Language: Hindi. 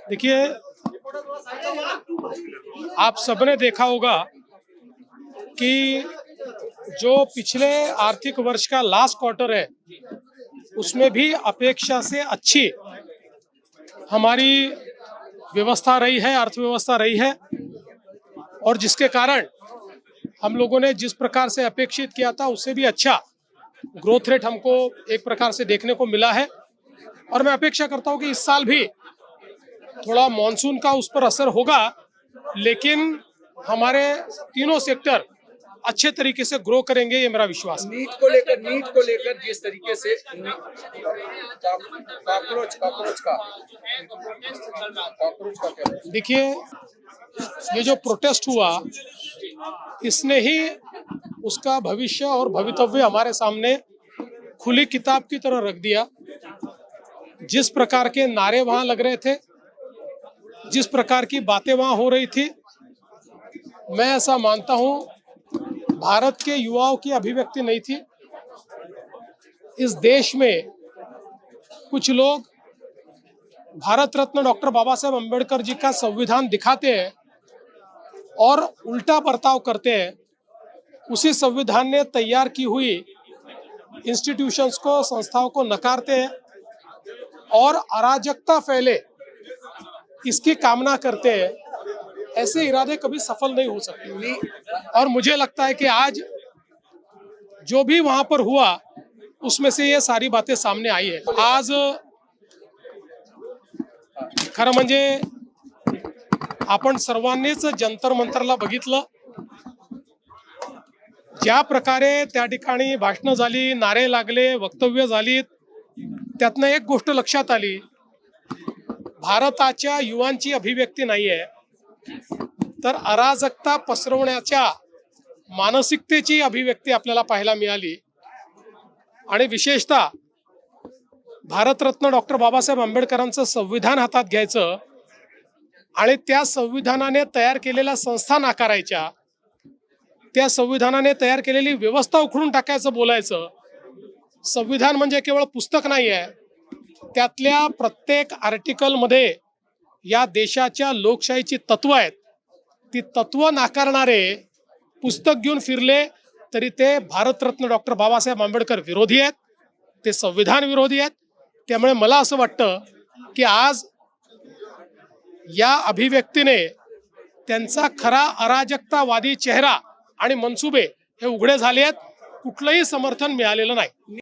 देखिए, आप सबने देखा होगा कि जो पिछले आर्थिक वर्ष का लास्ट क्वार्टर है, उसमें भी अपेक्षा से अच्छी हमारी व्यवस्था रही है, अर्थव्यवस्था रही है। और जिसके कारण हम लोगों ने जिस प्रकार से अपेक्षित किया था, उससे भी अच्छा ग्रोथ रेट हमको एक प्रकार से देखने को मिला है। और मैं अपेक्षा करता हूं कि इस साल भी थोड़ा मॉनसून का उस पर असर होगा, लेकिन हमारे तीनों सेक्टर अच्छे तरीके से ग्रो करेंगे, ये मेरा विश्वास है। नीट को लेकर जिस तरीके से कॉकरोच का क्या है? देखिए, ये जो प्रोटेस्ट हुआ, इसने ही उसका भविष्य और भवितव्य हमारे सामने खुली किताब की तरह रख दिया। जिस प्रकार के नारे वहां लग रहे थे, जिस प्रकार की बातें वहां हो रही थी, मैं ऐसा मानता हूं भारत के युवाओं की अभिव्यक्ति नहीं थी। इस देश में कुछ लोग भारत रत्न डॉक्टर बाबा साहेब अम्बेडकर जी का संविधान दिखाते हैं और उल्टा बर्ताव करते हैं। उसी संविधान ने तैयार की हुई इंस्टीट्यूशंस को, संस्थाओं को नकारते हैं और अराजकता फैले, इसकी कामना करते हैं। ऐसे इरादे कभी सफल नहीं हो सकते। और मुझे लगता है कि आज जो भी वहां पर हुआ, उसमें से ये सारी बातें सामने आई है। आज खरं म्हणजे आपण सर्वांनीच जंतर मंतरला बघितलं, ज्या प्रकारे त्या ठिकाणी भाषणं झाली, नारे लागले, वक्तव्य झाली, त्यातनं एक गोष्ट लक्षात आली, भारताच्या युवांची अभिव्यक्ती नाहीये, तर अराजकता पसरवण्याच्या मानसिकतेची अभिव्यक्ती आपल्याला पाहायला मिळाली। आणि विशेषतः भारतरत्न डॉक्टर बाबासाहेब आंबेडकरांचं संविधान हातात घ्यायचं आणि त्या संविधानाने तयार केलेल्या संस्था नाकारायच्या, त्या संविधानाने तयार केलेली व्यवस्था उखडून टाकायचं बोलायचं। संविधान म्हणजे केवळ पुस्तक नाही आहे, त्यातल्या प्रत्येक आर्टिकलमध्ये या देशाच्या लोकशाहीची तत्व आहेत। ती तत्व नाकारणारे पुस्तक घेऊन फिरले तरी ते भारतरत्न डॉक्टर बाबासाहेब आंबेडकर विरोधी आहेत, ते संविधान विरोधी आहेत। त्यामुळे मला असं वाटतं की आज या अभिव्यक्तीने त्यांचा खरा अराजकतावादी चेहरा आणि मनसुबे हे उघडे झाले आहेत। कुठलंही समर्थन मिळालेलं नाही।